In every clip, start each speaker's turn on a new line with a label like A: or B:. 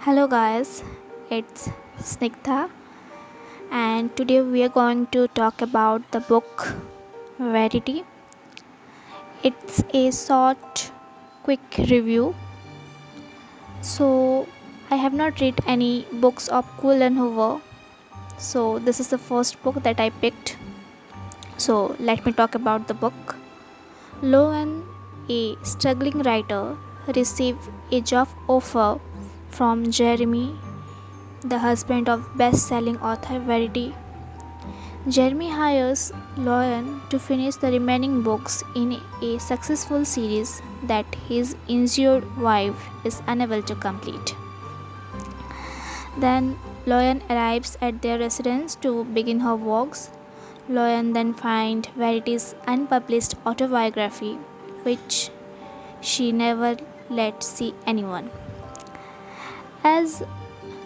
A: Hello guys, it's Snigdha and today we are going to talk about the book Verity. It's a short, quick review. So, I have not read any books of Colleen Hoover, so this is the first book that I picked. So, let me talk about the book. Loan, a struggling writer, received a job offer from Jeremy, the husband of best-selling author Verity. Jeremy hires Loan to finish the remaining books in a successful series that his injured wife is unable to complete. Then Loan arrives at their residence to begin her works. Loan then finds Verity's unpublished autobiography, which she never let see anyone. As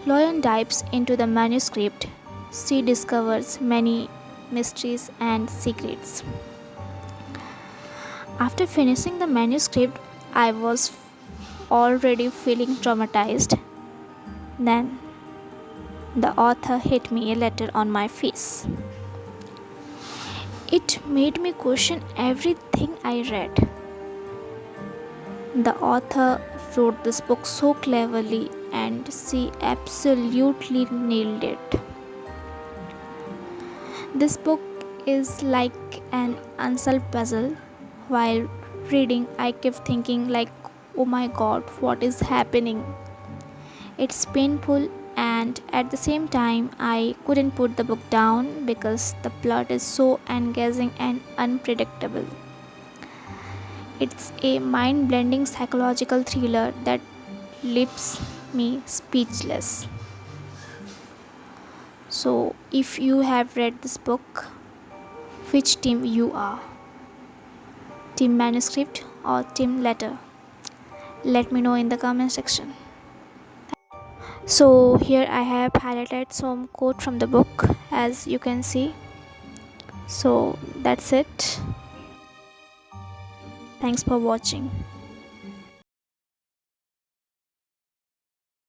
A: Loan dives into the manuscript, she discovers many mysteries and secrets. After finishing the manuscript, I was already feeling traumatized. Then, the author hit me a letter on my face. It made me question everything I read. The author wrote this book so cleverly and she absolutely nailed it. This book is like an unsolved puzzle. While reading, I kept thinking like, oh my god, what is happening? It's painful and at the same time I couldn't put the book down because the plot is so engaging and unpredictable. It's a mind-blending psychological thriller that leaves me speechless. So, if you have read this book, which team you are? Team manuscript or team letter? Let me know in the comment section. So here I have highlighted some quote from the book as you can see. So that's it. Thanks for watching.